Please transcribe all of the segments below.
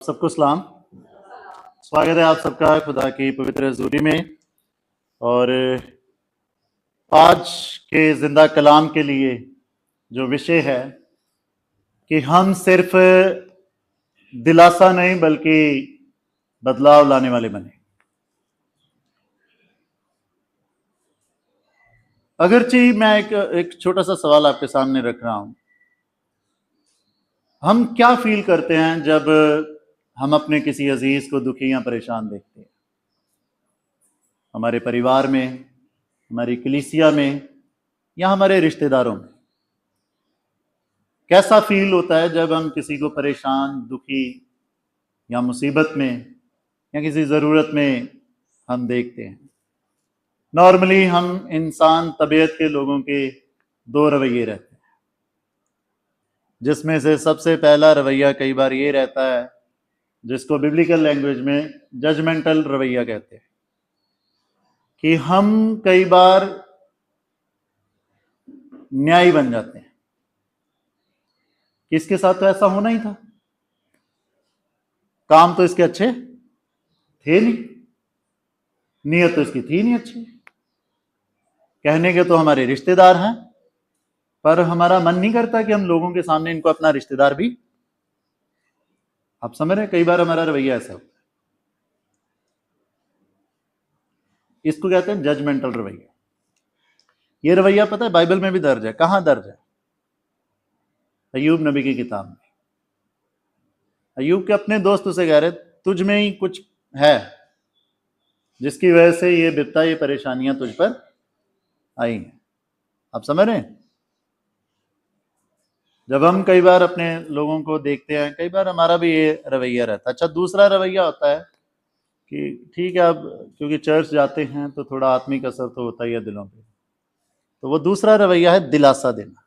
सबको सलाम। स्वागत है आप सबका खुदा की पवित्र हजूरी में। और आज के जिंदा कलाम के लिए जो विषय है कि हम सिर्फ दिलासा नहीं बल्कि बदलाव लाने वाले बने। अगरचे मैं एक छोटा सा सवाल आपके सामने रख रहा हूं। हम क्या फील करते हैं जब हम अपने किसी अजीज को दुखी या परेशान देखते हैं? हमारे परिवार में, हमारी कलीसिया में या हमारे रिश्तेदारों में कैसा फील होता है जब हम किसी को परेशान, दुखी या मुसीबत में या किसी ज़रूरत में हम देखते हैं? नॉर्मली हम इंसान तबीयत के लोगों के दो रवैये रहते हैं, जिसमें से सबसे पहला रवैया कई बार ये रहता है जिसको बिब्लिकल लैंग्वेज में जजमेंटल रवैया कहते हैं, कि हम कई बार न्यायी बन जाते हैं कि इसके साथ तो ऐसा होना ही था, काम तो इसके अच्छे थे नहीं, नीयत तो इसकी थी नहीं अच्छी, कहने के तो हमारे रिश्तेदार हैं, पर हमारा मन नहीं करता कि हम लोगों के सामने इनको अपना रिश्तेदार भी, आप समझ रहे हैं, कई बार हमारा रवैया ऐसा होता है। इसको कहते हैं जजमेंटल रवैया। ये रवैया पता है बाइबल में भी दर्ज है। कहां दर्ज है? अय्यूब नबी की किताब में। अय्यूब के अपने दोस्त उसे कह रहे तुझ में ही कुछ है जिसकी वजह से ये विपदा, ये परेशानियां तुझ पर आई हैं। आप समझ रहे हैं? जब हम कई बार अपने लोगों को देखते हैं, कई बार हमारा भी ये रवैया रहता है। अच्छा, दूसरा रवैया होता है कि ठीक है, अब क्योंकि चर्च जाते हैं तो थोड़ा आत्मिक असर तो होता ही है दिलों पे, तो वो दूसरा रवैया है दिलासा देना।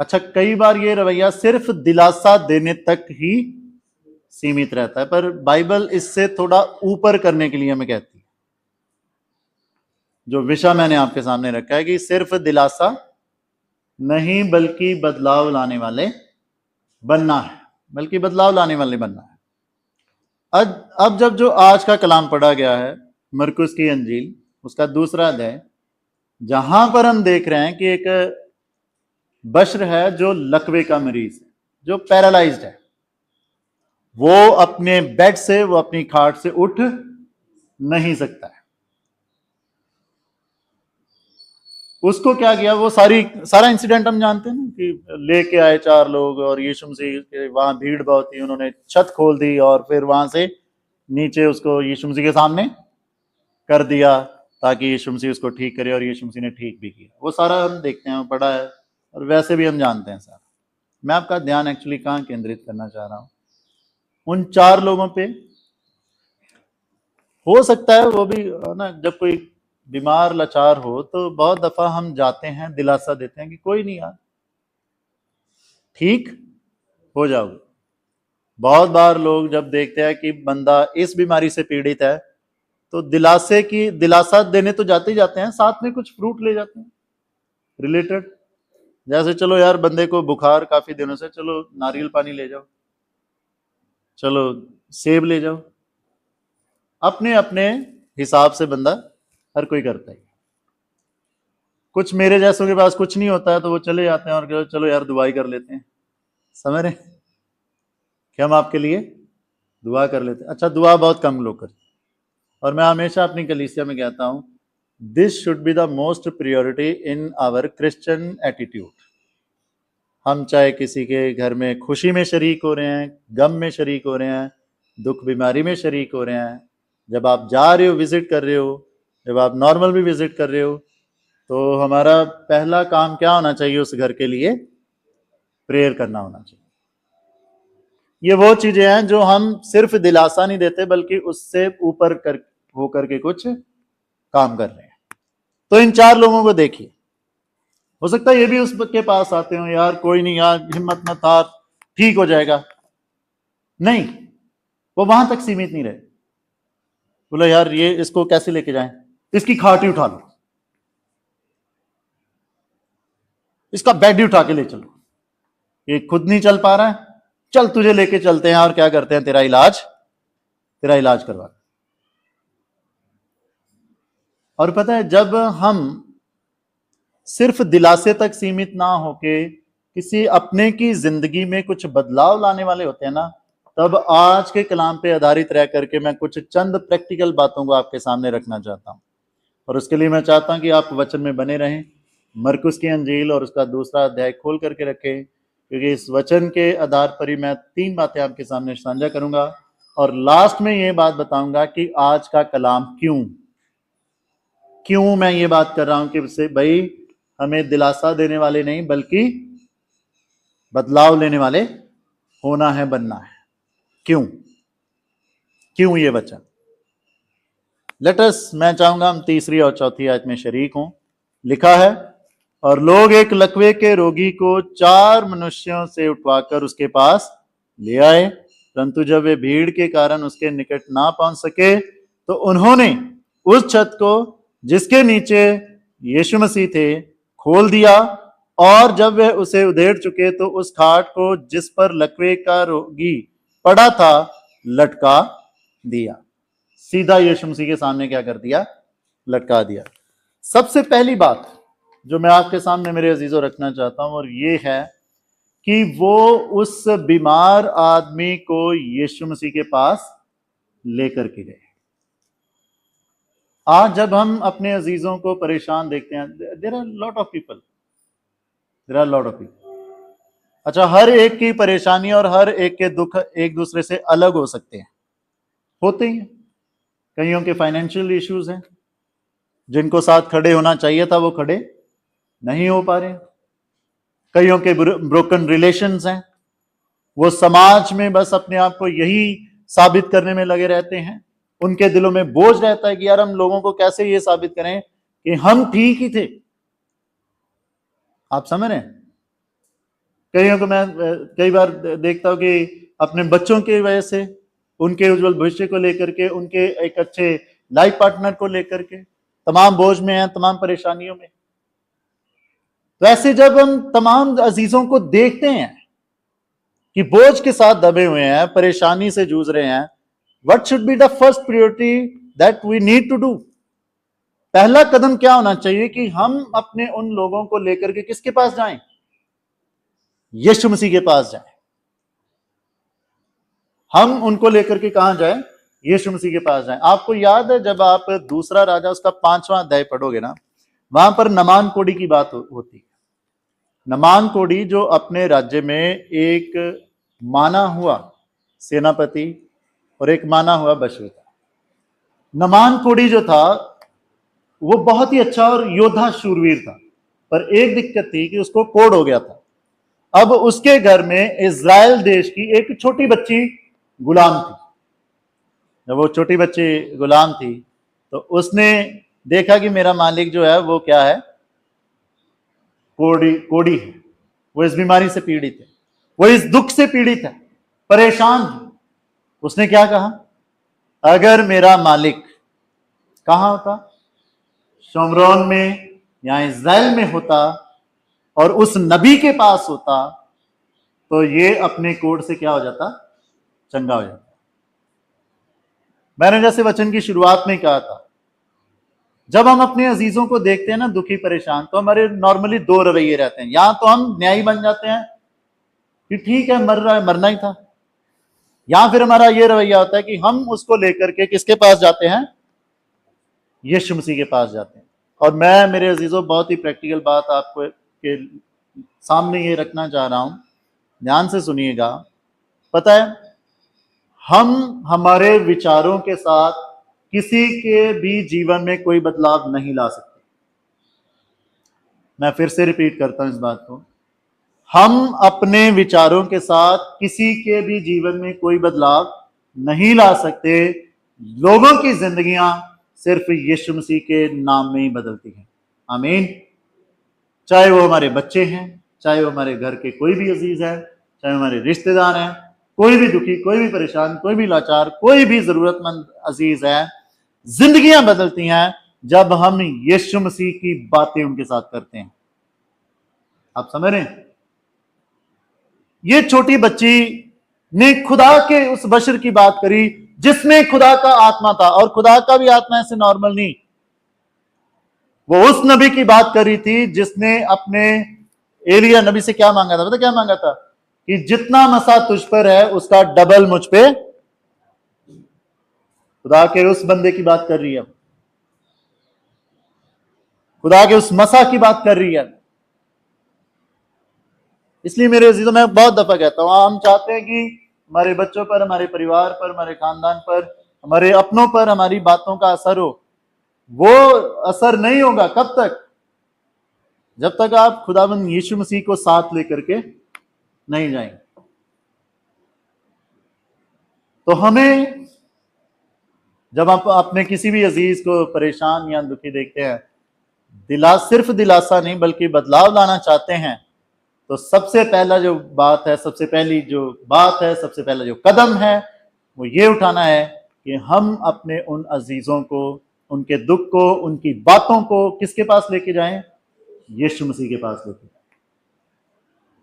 अच्छा, कई बार ये रवैया सिर्फ दिलासा देने तक ही सीमित रहता है, पर बाइबल इससे थोड़ा ऊपर करने के लिए हमें कहती है। जो विषय मैंने आपके सामने रखा है कि सिर्फ दिलासा नहीं बल्कि बदलाव लाने वाले बनना है, बल्कि बदलाव लाने वाले बनना है। अब जब जो आज का कलाम पढ़ा गया है मरकुस की अंजील, उसका दूसरा अध्याय, जहां पर हम देख रहे हैं कि एक बशर है जो लकवे का मरीज है, जो पैरालाइज्ड है, वो अपने बेड से, वो अपनी खाट से उठ नहीं सकता है। उसको क्या किया, वो सारा इंसिडेंट हम जानते हैं ना, कि लेके आए 4 लोग और यीशु मसीह के, वहां भीड़ बहुत थी, उन्होंने छत खोल दी और फिर वहां से नीचे उसको यीशु मसीह के सामने कर दिया ताकि यीशु मसीह उसको ठीक करे, और यीशु मसीह ने ठीक भी किया। वो सारा हम देखते हैं, पढ़ा है, और वैसे भी हम जानते हैं सारा। मैं आपका ध्यान एक्चुअली कहां केंद्रित करना चाह रहा हूं? उन 4 लोगों पे। हो सकता है वो भी ना, जब कोई बीमार लाचार हो तो बहुत दफा हम जाते हैं, दिलासा देते हैं कि कोई नहीं यार, ठीक हो जाओगे। बहुत बार लोग जब देखते हैं कि बंदा इस बीमारी से पीड़ित है तो दिलासा देने तो जाते ही जाते हैं, साथ में कुछ फ्रूट ले जाते हैं रिलेटेड। जैसे चलो यार, बंदे को बुखार काफी दिनों से, चलो नारियल पानी ले जाओ, चलो सेब ले जाओ। अपने अपने हिसाब से बंदा हर कोई करता है। कुछ मेरे जैसों के पास कुछ नहीं होता है तो वो चले जाते हैं और चलो यार दुआई कर लेते हैं। समझ रहे कि हम आपके लिए दुआ कर लेते हैं। अच्छा, दुआ बहुत कम लोग करते हैं, और मैं हमेशा अपनी कलीसिया में कहता हूं, this should be the most priority in our Christian attitude. हम चाहे किसी के घर में खुशी में शरीक हो रहे हैं, गम में शरीक हो रहे हैं, दुख बीमारी में शरीक हो रहे हैं, जब आप जा रहे हो, विजिट कर रहे हो, जब आप नॉर्मल भी विजिट कर रहे हो, तो हमारा पहला काम क्या होना चाहिए? उस घर के लिए प्रेयर करना होना चाहिए। ये वो चीजें हैं जो हम सिर्फ दिलासा नहीं देते बल्कि उससे ऊपर होकर के कुछ काम कर रहे हैं। तो इन 4 लोगों को देखिए, हो सकता है ये भी उसके पास आते हो, यार कोई नहीं यार, हिम्मत मत हार, ठीक हो जाएगा। नहीं, वो वहां तक सीमित नहीं रहे। बोलो यार, ये इसको कैसे लेके जाएं, इसकी खाट ही उठा लो, इसका बेड ही उठा के ले चलो, ये खुद नहीं चल पा रहा है, चल तुझे लेके चलते हैं और क्या करते हैं, तेरा इलाज करवा। और पता है, जब हम सिर्फ दिलासे तक सीमित ना होके किसी अपने की जिंदगी में कुछ बदलाव लाने वाले होते हैं ना, तब आज के कलाम पे आधारित रह करके मैं कुछ चंद प्रैक्टिकल बातों को आपके सामने रखना चाहता हूं। और उसके लिए मैं चाहता हूं कि आप वचन में बने रहें, मरकुस की अंजील और उसका दूसरा अध्याय खोल करके रखें, क्योंकि इस वचन के आधार पर ही मैं 3 बातें आपके सामने साझा करूंगा और लास्ट में ये बात बताऊंगा कि आज का कलाम क्यों मैं ये बात कर रहा हूं कि भाई हमें दिलासा देने वाले नहीं बल्कि बदलाव लेने वाले होना है, बनना है। क्यों ये वचन? लेटस, मैं चाहूंगा हम तीसरी और चौथी आयत में शरीक हों। लिखा है, और लोग एक लकवे के रोगी को 4 मनुष्यों से उठवाकर उसके पास ले आए, परंतु जब वे भीड़ के कारण उसके निकट ना पहुंच सके तो उन्होंने उस छत को जिसके नीचे यीशु मसीह थे खोल दिया, और जब वे उसे उधेड़ चुके तो उस खाट को जिस पर लकवे का रोगी पड़ा था लटका दिया। सीधा यीशु मसीह के सामने क्या कर दिया? लटका दिया। सबसे पहली बात जो मैं आपके सामने मेरे अजीजों रखना चाहता हूं और ये है कि वो उस बीमार आदमी को यीशु मसीह के पास लेकर के गए। आज जब हम अपने अजीजों को परेशान देखते हैं, there are lot of people. अच्छा, हर एक की परेशानी और हर एक के दुख एक दूसरे से अलग हो सकते हैं, होते ही हैं। कईयों के फाइनेंशियल इश्यूज हैं, जिनको साथ खड़े होना चाहिए था वो खड़े नहीं हो पा रहे। कईयों के ब्रोकन रिलेशंस हैं, वो समाज में बस अपने आप को यही साबित करने में लगे रहते हैं। उनके दिलों में बोझ रहता है कि यार हम लोगों को कैसे ये साबित करें कि हम ठीक ही थे। आप समझ रहे हैं? कईयों को मैं कई बार देखता हूं कि अपने बच्चों की वजह से, उनके उज्जवल भविष्य को लेकर के, उनके एक अच्छे लाइफ पार्टनर को लेकर के तमाम बोझ में हैं, तमाम परेशानियों में। तो ऐसे जब हम तमाम अजीजों को देखते हैं कि बोझ के साथ दबे हुए हैं, परेशानी से जूझ रहे हैं, what should be the first priority that we need to do? पहला कदम क्या होना चाहिए कि हम अपने उन लोगों को लेकर के किसके पास जाएं? यीशु मसीह के पास जाएं। हम उनको लेकर के कहां जाएं? यीशु मसीह के पास जाएं। आपको याद है, जब आप दूसरा राजा उसका 5वां अध्याय पढ़ोगे ना, वहां पर नमान कोड़ी की बात होती है। नमान कोड़ी जो अपने राज्य में एक माना हुआ सेनापति और एक माना हुआ बशवी था। नमान कोड़ी जो था वो बहुत ही अच्छा और योद्धा शूरवीर था, पर एक दिक्कत थी कि उसको कोढ़ हो गया था। अब उसके घर में इज़राइल देश की एक छोटी बच्ची गुलाम थी। जब वो छोटी बच्ची गुलाम थी तो उसने देखा कि मेरा मालिक जो है वो क्या है? कोड़ी है। वो इस बीमारी से पीड़ित है, वो इस दुख से पीड़ित है, परेशान है। उसने क्या कहा? अगर मेरा मालिक कहां होता? शमरोन में या इज़राइल में होता और उस नबी के पास होता तो ये अपने कोढ़ से क्या हो जाता? चंगा हो जाता। मैंने जैसे वचन की शुरुआत में कहा था, जब हम अपने अजीजों को देखते हैं ना दुखी परेशान, तो हमारे नॉर्मली 2 रवैये रहते हैं। या तो हम न्यायी बन जाते हैं कि ठीक है, मर रहा है, मरना ही था, या फिर हमारा ये रवैया होता है कि हम उसको लेकर के किसके पास जाते हैं? यीशु मसीह के पास जाते हैं। और मैं मेरे अजीजों बहुत ही प्रैक्टिकल बात आपको के सामने ये रखना चाह रहा हूं, ध्यान से सुनिएगा। पता है, हम हमारे विचारों के साथ किसी के भी जीवन में कोई बदलाव नहीं ला सकते। मैं फिर से रिपीट करता हूं इस बात को। हम अपने विचारों के साथ किसी के भी जीवन में कोई बदलाव नहीं ला सकते। लोगों की जिंदगियां सिर्फ यीशु मसीह के नाम में ही बदलती हैं। आमीन। चाहे वो हमारे बच्चे हैं, चाहे वो हमारे घर के कोई भी अजीज है, चाहे हमारे रिश्तेदार हैं, कोई भी दुखी, कोई भी परेशान, कोई भी लाचार, कोई भी जरूरतमंद अजीज है, जिंदगियां बदलती हैं जब हम यीशु मसीह की बातें उनके साथ करते हैं। आप समझ रहे हैं? ये छोटी बच्ची ने खुदा के उस बशर की बात करी जिसमें खुदा का आत्मा था, और खुदा का भी आत्मा ऐसे नॉर्मल नहीं, वो उस नबी की बात करी थी जिसने अपने एलिया नबी से क्या मांगा था, पता क्या मांगा था? कि जितना मसा तुझ पर है उसका डबल मुझ पे। खुदा के उस बंदे की बात कर रही है, खुदा के उस मसा की बात कर रही है। इसलिए मेरे अजीजों, मैं बहुत दफा कहता हूं, हम चाहते हैं कि हमारे बच्चों पर, हमारे परिवार पर, हमारे खानदान पर, हमारे अपनों पर हमारी बातों का असर हो। वो असर नहीं होगा कब तक? जब तक आप खुदावंद यीशु मसीह को साथ लेकर के नहीं जाएंगे। तो हमें जब आप अपने किसी भी अजीज को परेशान या दुखी देखते हैं, सिर्फ दिलासा नहीं बल्कि बदलाव लाना चाहते हैं, तो सबसे पहला जो बात है, सबसे पहली जो बात है, सबसे पहला जो कदम है, वो ये उठाना है कि हम अपने उन अजीजों को, उनके दुख को, उनकी बातों को किसके पास लेके जाएं? यीशु मसीह के पास लेके जाएं,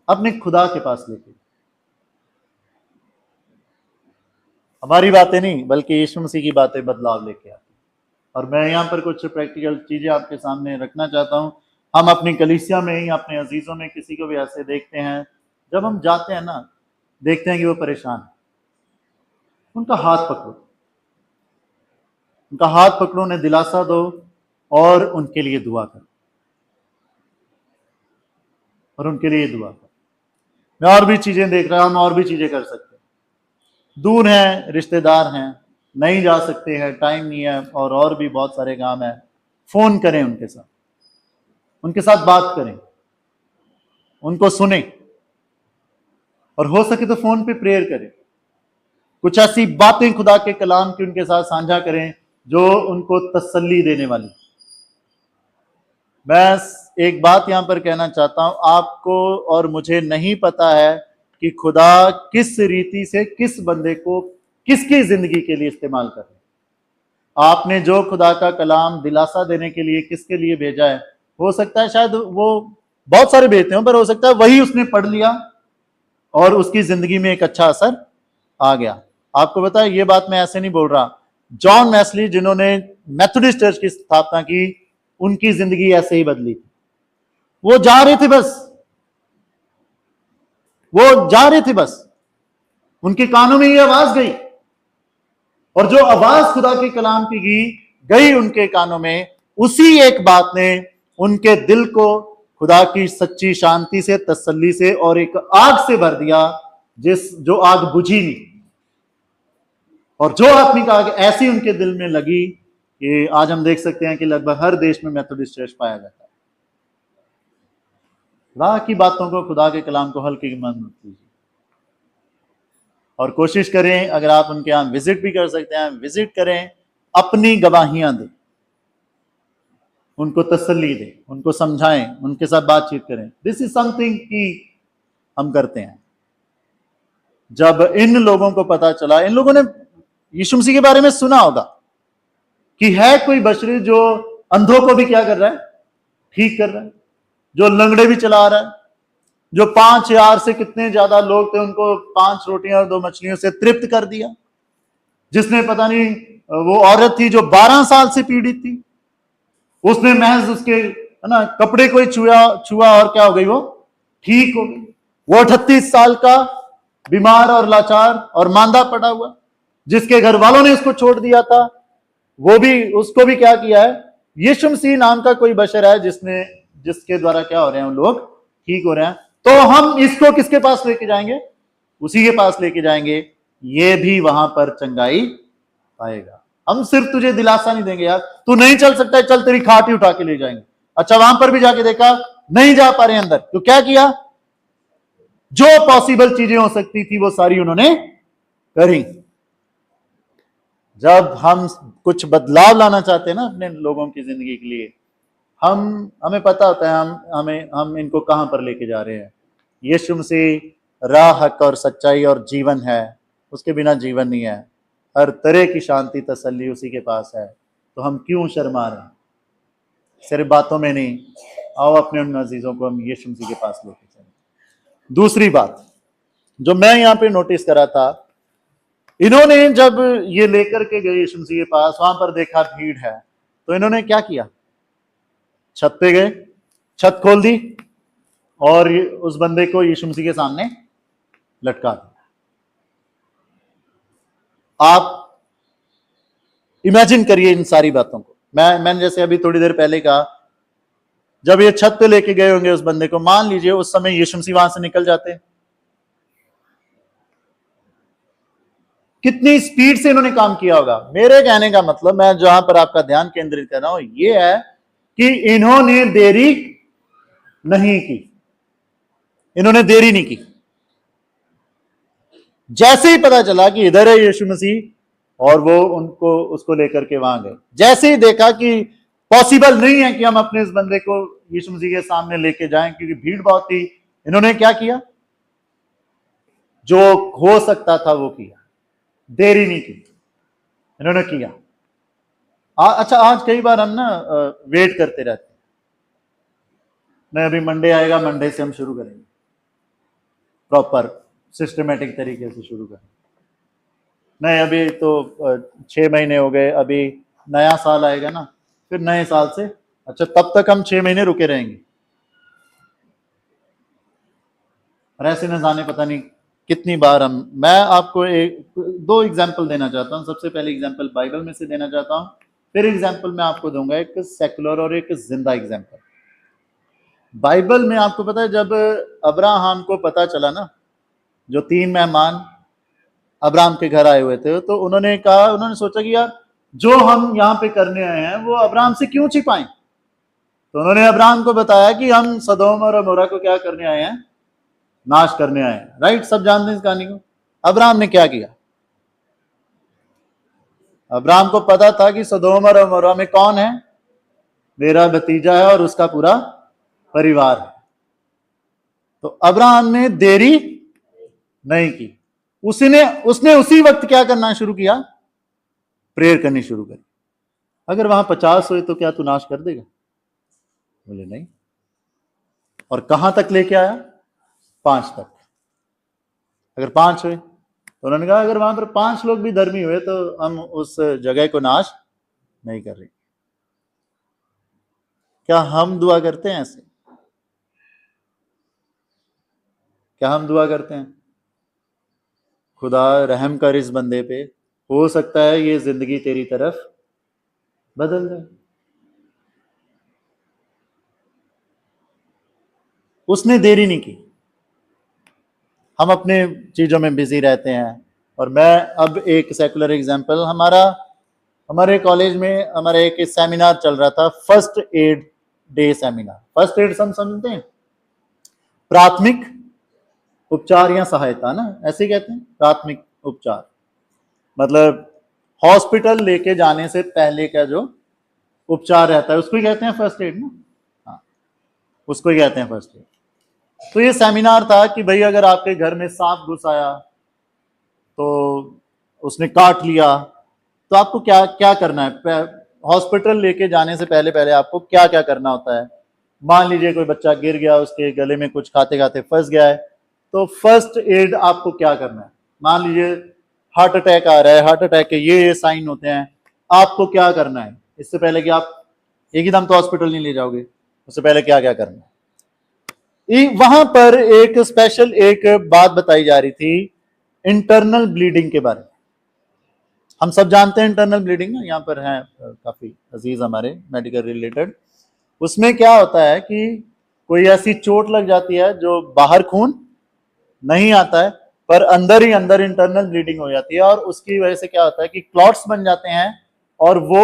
अपने खुदा के पास लेके। हमारी बातें नहीं बल्कि यीशु मसीह की बातें बदलाव लेके आती। और मैं यहाँ पर कुछ प्रैक्टिकल चीजें आपके सामने रखना चाहता हूँ। हम अपनी कलीसिया में ही, अपने अजीजों में किसी को भी ऐसे देखते हैं, जब हम जाते हैं ना, देखते हैं कि वो परेशान है, उनका हाथ पकड़ो, उनका हाथ पकड़ो, उन्हें दिलासा दो और उनके लिए दुआ करो, और उनके लिए दुआ करो। मैं और भी चीजें देख रहा हूं, हम और भी चीजें कर सकते हैं। दूर हैं, रिश्तेदार हैं, नहीं जा सकते हैं, टाइम नहीं है, और भी बहुत सारे काम है। फोन करें उनके साथ बात करें, उनको सुने, और हो सके तो फोन पे प्रेयर करें। कुछ ऐसी बातें खुदा के कलाम की उनके साथ साझा करें जो उनको तसल्ली देने वाली। मैं एक बात यहां पर कहना चाहता हूं, आपको और मुझे नहीं पता है कि खुदा किस रीति से किस बंदे को किसकी जिंदगी के लिए इस्तेमाल कर रहे हैं। आपने जो खुदा का कलाम दिलासा देने के लिए किसके लिए भेजा है, हो सकता है शायद वो बहुत सारे भेजते हो, पर हो सकता है वही उसने पढ़ लिया और उसकी जिंदगी में एक अच्छा असर आ गया। आपको पता है, ये बात मैं ऐसे नहीं बोल रहा। जॉन वेस्ली जिन्होंने मेथोडिस्ट चर्च की स्थापना की, उनकी जिंदगी ऐसे ही बदली थी। वो जा रहे थे बस, उनके कानों में ये आवाज गई, और जो आवाज खुदा के कलाम की गई उनके कानों में, उसी एक बात ने उनके दिल को खुदा की सच्ची शांति से, तसल्ली से और एक आग से भर दिया, जो आग बुझी नहीं। और जो आत्मिक आग ऐसी उनके दिल में लगी कि आज हम देख सकते हैं कि लगभग हर देश में मेथोडिस्ट चर्च पाया जाता है। खुदा की बातों को, खुदा के कलाम को हल्के मन मत कीजिए, और कोशिश करें, अगर आप उनके यहाँ विजिट भी कर सकते हैं, विजिट करें, अपनी गवाहियां दें, उनको तसल्ली दें, उनको समझाएं, उनके साथ बातचीत करें। दिस इज समथिंग कि हम करते हैं। जब इन लोगों को पता चला, इन लोगों ने यीशु मसीह के बारे में सुना होगा कि है कोई बशरी जो अंधों को भी क्या कर रहा है, ठीक कर रहा है, जो लंगड़े भी चला रहा है, जो 5,000 से कितने ज्यादा लोग थे उनको 5 रोटियां और 2 मछलियों से तृप्त कर दिया, जिसने पता नहीं, वो औरत थी जो 12 साल से पीड़ित थी, उसने महज उसके है ना कपड़े को ही छुआ और क्या हो गई, वो ठीक हो गई। वो 38 साल का बीमार और लाचार और मांदा पड़ा हुआ, जिसके घर वालों ने उसको छोड़ दिया था, उसको भी क्या किया है, यीशु मसीह नाम का कोई बशर है जिसके द्वारा क्या हो रहे हैं, लोग ठीक हो रहे हैं। तो हम इसको किसके पास लेके जाएंगे? उसी के पास लेके जाएंगे, ये भी वहां पर चंगाई पाएगा। हम सिर्फ तुझे दिलासा नहीं देंगे, यार तू नहीं चल सकता है, चल तेरी खाट ही उठा के ले जाएंगे। अच्छा, वहां पर भी जाके देखा, नहीं जा पा रहे अंदर, तो क्या किया? जो पॉसिबल चीजें हो सकती थी वो सारी उन्होंने करी। जब हम कुछ बदलाव लाना चाहते हैं ना अपने लोगों की जिंदगी के लिए, हमें पता होता है हम इनको कहां पर लेके जा रहे हैं। यीशु मसीह राह, हक और सच्चाई और जीवन है, उसके बिना जीवन नहीं है। हर तरह की शांति, तसल्ली उसी के पास है। तो हम क्यों शर्मा रहे हैं? सिर्फ बातों में नहीं, आओ अपने उन अजीजों को हम यीशु मसीह के पास लेके चलें। दूसरी बात, जो मैं यहां पे नोटिस करा था, इन्होंने जब ये लेकर के गए यीशु मसीह के पास, वहां पर देखा भीड़ है, तो इन्होंने क्या किया, छत पे गए, छत खोल दी और उस बंदे को यीशु मसीह के सामने लटका दिया। आप इमेजिन करिए इन सारी बातों को। मैंने जैसे अभी थोड़ी देर पहले कहा, जब ये छत पे लेके गए होंगे उस बंदे को, मान लीजिए उस समय यीशु मसीह वहां से निकल जाते, कितनी स्पीड से इन्होंने काम किया होगा। मेरे कहने का मतलब, मैं जहां पर आपका ध्यान केंद्रित कर रहा हूं, ये है कि इन्होंने देरी नहीं की, इन्होंने देरी नहीं की। जैसे ही पता चला कि इधर है यीशु मसीह, और वो उनको उसको लेकर के वहां गए, जैसे ही देखा कि पॉसिबल नहीं है कि हम अपने इस बंदे को यीशु मसीह के सामने लेके जाएं क्योंकि भीड़ बहुत थी, इन्होंने क्या किया, जो हो सकता था वो किया, देरी नहीं की, इन्होंने किया। अच्छा, आज कई बार हम ना वेट करते रहते हैं, नहीं अभी मंडे आएगा, मंडे से हम शुरू करेंगे, प्रॉपर सिस्टमेटिक तरीके से शुरू करेंगे। नहीं अभी तो 6 महीने हो गए, अभी नया साल आएगा ना, फिर नए साल से, अच्छा तब तक हम 6 महीने रुके रहेंगे। और ऐसे न जाने पता नहीं कितनी बार मैं आपको दो एग्जाम्पल देना चाहता हूँ। सबसे पहले एग्जाम्पल बाइबल में से देना चाहता हूँ, फिर एग्जाम्पल मैं आपको दूंगा एक सेकुलर और एक जिंदा एग्जाम्पल। बाइबल में आपको पता है, जब अब्राहम को पता चला ना, जो 3 मेहमान अब्राहम के घर आए हुए थे, तो उन्होंने कहा, उन्होंने सोचा कि यार जो हम यहाँ पे करने आए हैं वो अब्राहम से क्यों छिपाएं। तो उन्होंने अब्राहम को बताया कि हम सदोम और अमोरा को क्या करने आए हैं, नाश करने आए हैं। राइट, सब जानते हैं इस कहानी को। अब्राहम ने क्या किया, अब्राहम को पता था कि सदोम और अमोरा में कौन है, मेरा भतीजा है और उसका पूरा परिवार है। तो अब्राहम ने देरी नहीं की, उसने उसी वक्त क्या करना शुरू किया, प्रेयर करनी शुरू करी। अगर वहां 50 हुए तो क्या तू नाश कर देगा, बोले नहीं। और कहां तक लेके आया, 5 तक। अगर 5 हुए तो उन्होंने कहा अगर वहां पर 5 लोग भी धर्मी हुए तो हम उस जगह को नाश नहीं कर रहे। क्या हम दुआ करते हैं ऐसे, क्या हम दुआ करते हैं, खुदा रहम कर इस बंदे पे, हो सकता है ये जिंदगी तेरी तरफ बदल जाए। उसने देरी नहीं की। हम अपने चीजों में बिजी रहते हैं। और मैं अब एक सेकुलर एग्जांपल, हमारे कॉलेज में हमारा एक सेमिनार चल रहा था, first aid day seminar. First aid समझते हैं, प्राथमिक उपचार या सहायता ना, ऐसे कहते हैं, प्राथमिक उपचार मतलब हॉस्पिटल लेके जाने से पहले का जो उपचार रहता है उसको ही कहते हैं फर्स्ट एड ना। हाँ, उसको ही कहते हैं फर्स्ट एड। तो ये सेमिनार था कि भाई अगर आपके घर में सांप घुस आया, तो उसने काट लिया, तो आपको क्या क्या करना है, हॉस्पिटल लेके जाने से पहले पहले आपको क्या क्या करना होता है। मान लीजिए कोई बच्चा गिर गया, उसके गले में कुछ खाते खाते फंस गया है, तो फर्स्ट एड आपको क्या करना है। मान लीजिए हार्ट अटैक आ रहा है, हार्ट अटैक के ये साइन होते हैं, आपको क्या करना है। इससे पहले कि आप एकदम तो हॉस्पिटल नहीं ले जाओगे, उससे पहले क्या क्या करना है। वहां पर एक स्पेशल एक बात बताई जा रही थी इंटरनल ब्लीडिंग के बारे में। हम सब जानते हैं इंटरनल ब्लीडिंग ना, यहाँ पर हैं काफी अजीज हमारे मेडिकल रिलेटेड। उसमें क्या होता है कि कोई ऐसी चोट लग जाती है जो बाहर खून नहीं आता है, पर अंदर ही अंदर इंटरनल ब्लीडिंग हो जाती है, और उसकी वजह से क्या होता है कि क्लॉट्स बन जाते हैं, और वो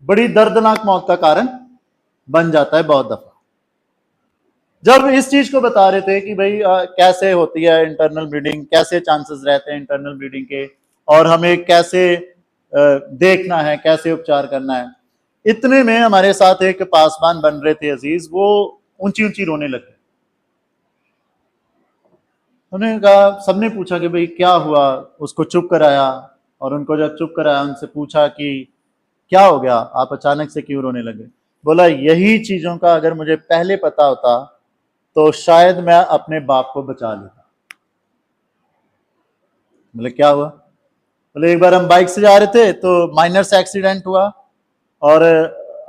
बड़ी दर्दनाक मौत का कारण बन जाता है बहुत दफा। जब इस चीज को बता रहे थे कि भाई कैसे होती है इंटरनल ब्लीडिंग, कैसे चांसेस रहते हैं इंटरनल ब्लीडिंग के, और हमें कैसे देखना है, कैसे उपचार करना है, इतने में हमारे साथ एक पासवान बन रहे थे अजीज, वो ऊंची ऊंची रोने लगे। उन्होंने कहा, सबने पूछा कि भाई क्या हुआ, उसको चुप कराया, और उनको जब चुप कराया उनसे पूछा कि क्या हो गया, आप अचानक से क्यों रोने लगे। बोला यही चीजों का अगर मुझे पहले पता होता तो शायद मैं अपने बाप को बचा लेता। बोले क्या हुआ? बोले एक बार हम बाइक से जा रहे थे तो माइनर से एक्सीडेंट हुआ और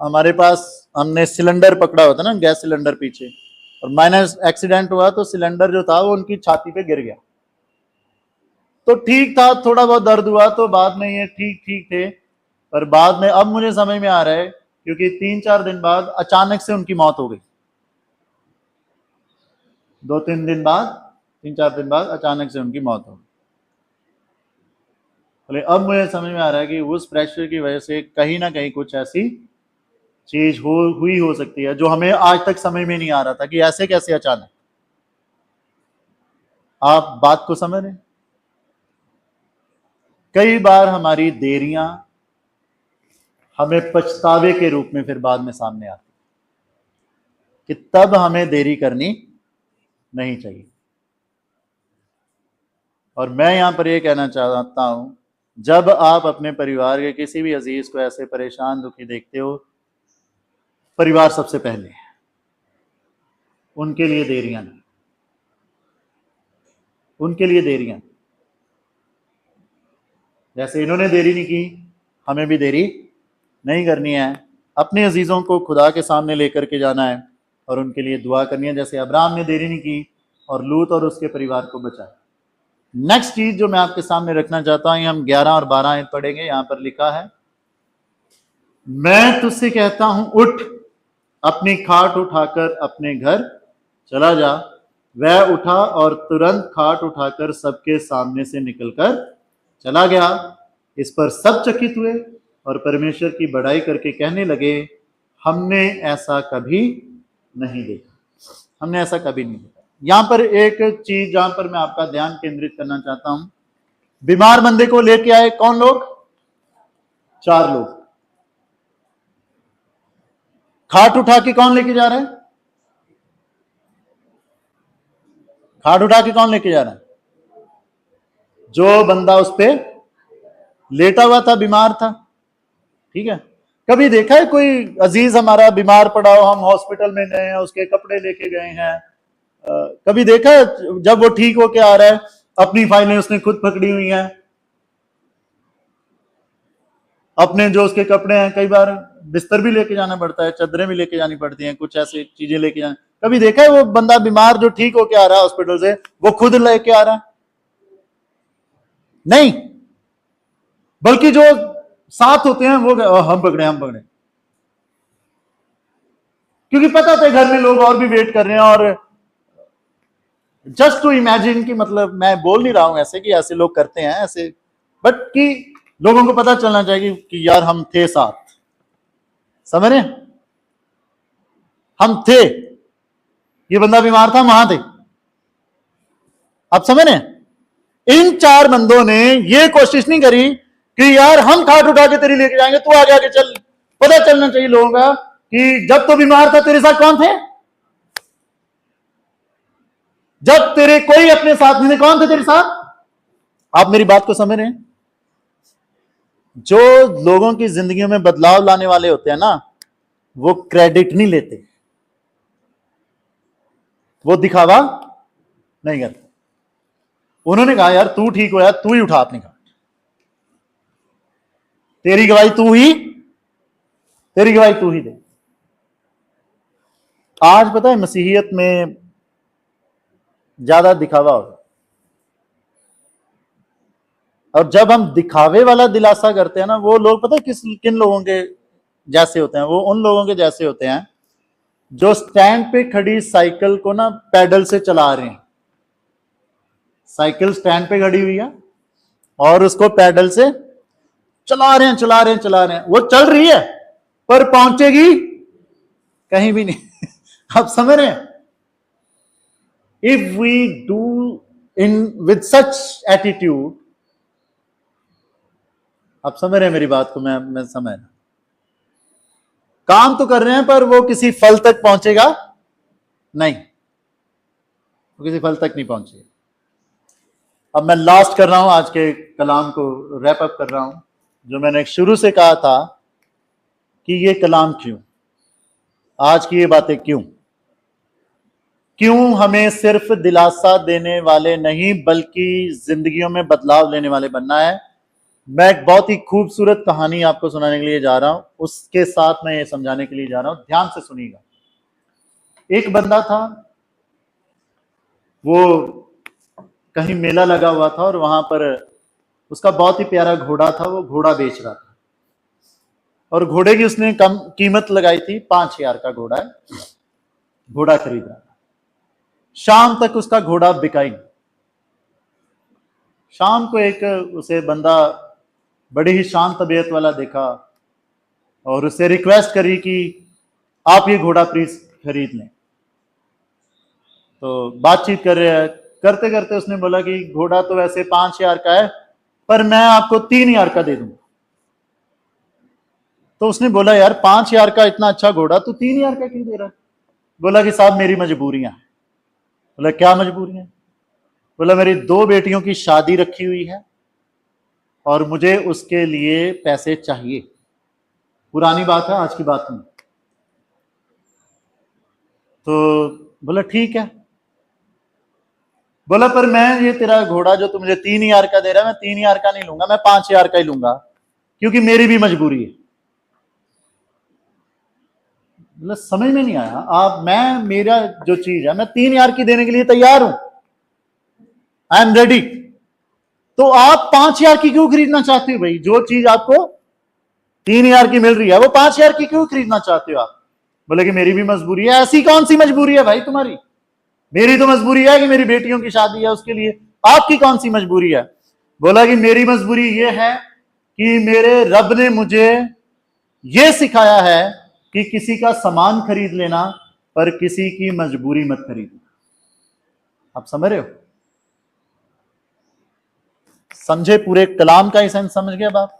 हमारे पास हमने सिलेंडर पकड़ा होता ना, गैस सिलेंडर पीछे, और माइनर एक्सीडेंट हुआ तो सिलेंडर जो था वो उनकी छाती पे गिर गया। तो ठीक था, थोड़ा बहुत दर्द हुआ तो बाद में ये ठीक ठीक थे, पर बाद में अब मुझे समझ में आ रहा है क्योंकि 3-4 दिन बाद अचानक से उनकी मौत हो गई। 2-3 दिन बाद, 3-4 दिन बाद अचानक से उनकी मौत हो गई। बोले अब मुझे समझ में आ रहा है कि उस प्रेशर की वजह से कहीं ना कहीं कुछ ऐसी चीज हुई हो सकती है जो हमें आज तक समझ में नहीं आ रहा था कि ऐसे कैसे अचानक। आप बात को समझ रहे हैं? कई बार हमारी देरियां हमें पछतावे के रूप में फिर बाद में सामने आती कि तब हमें देरी करनी नहीं चाहिए। और मैं यहां पर यह कहना चाहता हूं, जब आप अपने परिवार के किसी भी अजीज को ऐसे परेशान दुखी देखते हो, परिवार सबसे पहले है, उनके लिए देरियां नहीं, उनके लिए देरियां। जैसे इन्होंने देरी नहीं की, हमें भी देरी नहीं करनी है। अपने अजीजों को खुदा के सामने लेकर के जाना है और उनके लिए दुआ करनी है, जैसे अब्राहम ने देरी नहीं की और लूत और उसके परिवार को बचाया। नेक्स्ट चीज जो मैं आपके सामने रखना चाहता हूं, हम 11 और 12 आयत पढ़ेंगे। यहां पर लिखा है, मैं तुझसे कहता हूं उठ, अपनी खाट उठाकर अपने घर चला जा। वह उठा और तुरंत खाट उठाकर सबके सामने से निकलकर चला गया। इस पर सब चकित हुए और परमेश्वर की बड़ाई करके कहने लगे, हमने ऐसा कभी नहीं देखा, हमने ऐसा कभी नहीं देखा। यहां पर एक चीज जहां पर मैं आपका ध्यान केंद्रित करना चाहता हूं, बीमार बंदे को लेके आए कौन लोग? 4 लोग। खाट उठा के कौन लेके जा रहा है? खाट उठा के कौन लेके जा रहा है? जो बंदा उस पे लेटा हुआ था, बीमार था। ठीक है, कभी देखा है कोई अजीज हमारा बीमार पड़ा हो, हम हॉस्पिटल में गए हैं, उसके कपड़े लेके गए हैं, कभी देखा है जब वो ठीक होके आ रहा है अपनी फाइलें उसने खुद पकड़ी हुई हैं, अपने जो उसके कपड़े हैं, कई बार बिस्तर भी लेके जाना पड़ता है, चादरें भी लेके जानी पड़ती हैं, कुछ ऐसी चीजें लेके जाना। कभी देखा है वो बंदा बीमार जो ठीक होके आ रहा है हॉस्पिटल से, वो खुद लेके आ रहा है? नहीं, बल्कि जो साथ होते हैं वो हम पकड़े, हम पकड़े, क्योंकि पता था घर में लोग और भी वेट कर रहे हैं। और जस्ट टू इमेजिन कि, मतलब मैं बोल नहीं रहा हूं ऐसे कि ऐसे लोग करते हैं ऐसे, बट कि लोगों को पता चलना चाहिए कि यार हम थे साथ, समझ रहे? हम थे, ये बंदा बीमार था, वहां थे। आप समझ रहे? इन 4 बंदों ने ये कोशिश नहीं करी कि यार हम खाट उठा के तेरी लेके जाएंगे, तू आगे आगे चल। पता चलना चाहिए लोगों का कि जब तो बीमार था तेरे साथ कौन थे? जब तेरे कोई अपने साथ नहीं थे, कौन थे तेरे साथ? आप मेरी बात को समझ रहे हैं? जो लोगों की जिंदगी में बदलाव लाने वाले होते हैं ना, वो क्रेडिट नहीं लेते, वो दिखावा नहीं करते। उन्होंने कहा यार तू ठीक हो, यार तू ही उठा अपनी खाट, तेरी गवाही तू ही, तेरी गवाही तू ही दे। आज पता है मसीहियत में ज्यादा दिखावा होगा, और जब हम दिखावे वाला दिलासा करते हैं ना, वो लोग पता है किन लोगों के जैसे होते हैं? वो उन लोगों के जैसे होते हैं जो स्टैंड पे खड़ी साइकिल को ना पैडल से चला रहे हैं। साइकिल स्टैंड पे खड़ी हुई है और उसको पैडल से चला रहे हैं, चला रहे हैं, चला रहे हैं, वो चल रही है पर पहुंचेगी कहीं भी नहीं। आप समझ रहे हैं? If we do in with such attitude, आप समझ रहे हैं मेरी बात को? मैं समझ रहा, काम तो कर रहे हैं पर वो किसी फल तक पहुंचेगा नहीं, वो किसी फल तक नहीं पहुंचेगा। अब मैं लास्ट कर रहा हूं, आज के कलाम को रैप अप कर रहा हूं। जो मैंने शुरू से कहा था कि ये कलाम क्यों, आज की ये बातें क्यों, क्यों हमें सिर्फ दिलासा देने वाले नहीं बल्कि जिंदगियों में बदलाव लेने वाले बनना है। मैं एक बहुत ही खूबसूरत कहानी आपको सुनाने के लिए जा रहा हूं, उसके साथ मैं ये समझाने के लिए जा रहा हूं, ध्यान से सुनिएगा। एक बंदा था, वो कहीं मेला लगा हुआ था और वहां पर उसका बहुत ही प्यारा घोड़ा था, वो घोड़ा बेच रहा था और घोड़े की उसने कम कीमत लगाई थी, 5,000 का घोड़ा है, घोड़ा खरीद रहा था। शाम तक उसका घोड़ा बिका ही नहीं। शाम को एक उसे बंदा बड़ी ही शांत तबीयत वाला देखा और उससे रिक्वेस्ट करी कि आप ये घोड़ा प्लीज खरीद लें। तो बातचीत कर रहे हैं, करते करते उसने बोला कि घोड़ा तो वैसे 5,000 का है पर मैं आपको 3,000 का दे दूंगा। तो उसने बोला यार 5,000 का इतना अच्छा घोड़ा तू 3,000 का क्यों दे रहा है? बोला कि साहब मेरी मजबूरियां हैं। बोला क्या मजबूरियां? बोला मेरी 2 बेटियों की शादी रखी हुई है और मुझे उसके लिए पैसे चाहिए। पुरानी बात है, आज की बात नहीं। तो बोला ठीक है। बोला पर मैं ये तेरा घोड़ा जो तू मुझे 3,000 का दे रहा है, मैं 3,000 का नहीं लूंगा, मैं 5,000 का ही लूंगा क्योंकि मेरी भी मजबूरी है। मतलब समझ में नहीं आया। आप मैं मेरा जो चीज है मैं 3,000 की देने के लिए तैयार हूं, आई एम रेडी। तो आप 5,000 की क्यों खरीदना चाहते हो भाई? जो चीज आपको 3,000 की मिल रही है वो 5,000 की क्यों खरीदना चाहते हो आप? बोले कि मेरी भी मजबूरी है। ऐसी कौन सी मजबूरी है भाई तुम्हारी? मेरी तो मजबूरी है कि मेरी बेटियों की शादी है, उसके लिए आपकी कौन सी मजबूरी है? बोला कि मेरी मजबूरी ये है कि मेरे रब ने मुझे ये सिखाया है कि किसी का सामान खरीद लेना पर किसी की मजबूरी मत खरीदना। आप समझ रहे हो? समझे? पूरे कलाम का सेंस समझ गए? अब आप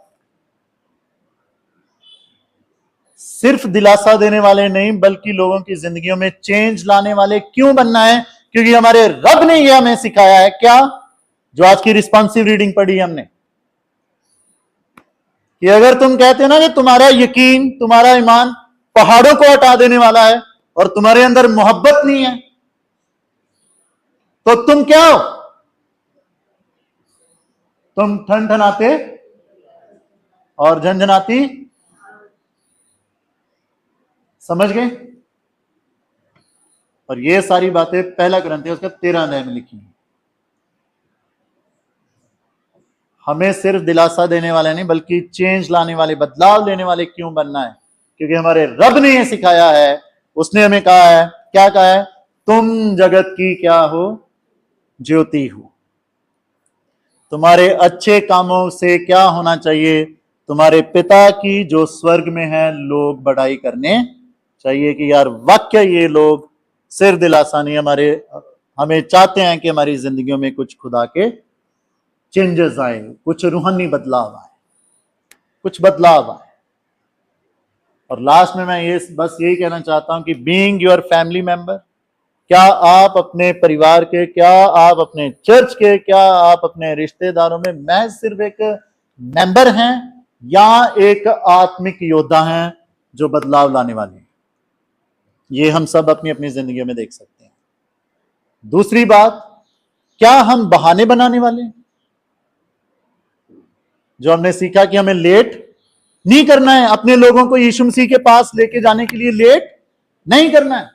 सिर्फ दिलासा देने वाले नहीं बल्कि लोगों की जिंदगियों में चेंज लाने वाले क्यों बनना है? क्योंकि हमारे रब ने यह हमें सिखाया है। क्या? जो आज की रिस्पॉन्सिव रीडिंग पढ़ी हमने, कि अगर तुम कहते हो ना कि तुम्हारा यकीन, तुम्हारा ईमान पहाड़ों को हटा देने वाला है और तुम्हारे अंदर मोहब्बत नहीं है, तो तुम क्या हो? तुम ठनठनाते और झंझनाती। समझ गए? और ये सारी बातें पहला ग्रंथ उसका 13 अध्याय में लिखी है। हमें सिर्फ दिलासा देने वाले नहीं बल्कि चेंज लाने वाले, बदलाव लेने वाले क्यों बनना है? क्योंकि हमारे रब ने यह सिखाया है। उसने हमें कहा है, क्या कहा है? तुम जगत की क्या हो? ज्योति हो। तुम्हारे अच्छे कामों से क्या होना चाहिए? तुम्हारे पिता की जो स्वर्ग में है लोग बड़ाई करने चाहिए कि यार वाक्य ये लोग सिर दिलासा नहीं, हमें चाहते हैं कि हमारी जिंदगियों में कुछ खुदा के चेंजेस आए, कुछ रूहानी बदलाव आए, कुछ बदलाव आए। और लास्ट में मैं बस यही कहना चाहता हूं कि बीइंग योर फैमिली मेंबर, क्या आप अपने परिवार के, क्या आप अपने चर्च के, क्या आप अपने रिश्तेदारों में मैं सिर्फ एक मेंबर हैं या एक आत्मिक योद्धा हैं जो बदलाव लाने वाले हैं? ये हम सब अपनी अपनी जिंदगी में देख सकते हैं। दूसरी बात, क्या हम बहाने बनाने वाले हैं? जो हमने सीखा कि हमें लेट नहीं करना है, अपने लोगों को यीशु मसीह के पास लेके जाने के लिए लेट नहीं करना है,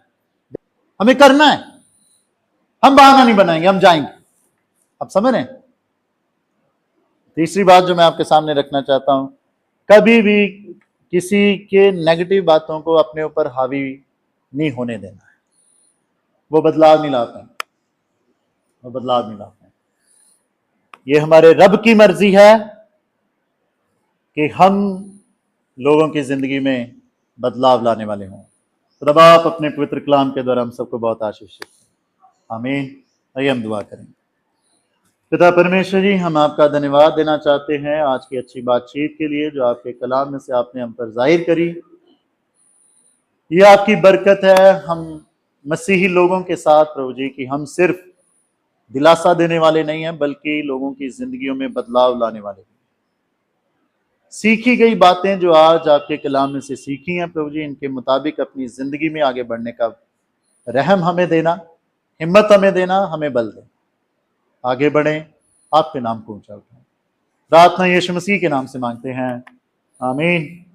हमें करना है। हम बहाना नहीं बनाएंगे, हम जाएंगे। आप समझ रहे हैं? तीसरी बात जो मैं आपके सामने रखना चाहता हूं, कभी भी किसी के नेगेटिव बातों को अपने ऊपर हावी नहीं होने देना है। वो बदलाव नहीं लाते हैं, वो बदलाव नहीं लाते हैं। ये हमारे रब की मर्जी है कि हम लोगों की जिंदगी में बदलाव लाने वाले हों। तो रब आप अपने पवित्र कलाम के द्वारा हम सबको बहुत आशीष दें। आमीन। आइए हम दुआ करें। पिता परमेश्वर जी, हम आपका धन्यवाद देना चाहते हैं आज की अच्छी बातचीत के लिए जो आपके कलाम में से आपने हम पर जाहिर करी। ये आपकी बरकत है हम मसीही लोगों के साथ प्रभु जी, कि हम सिर्फ दिलासा देने वाले नहीं हैं बल्कि लोगों की जिंदगियों में बदलाव लाने वाले। सीखी गई बातें जो आज आपके कलाम में से सीखी हैं प्रभु जी, इनके मुताबिक अपनी जिंदगी में आगे बढ़ने का रहम हमें देना। हिम्मत हमें देना, हमें बल दे, आगे बढ़ें, आपके नाम को ऊंचा उठाएं। प्रार्थना यीशु मसीह के नाम से मांगते हैं, आमीन।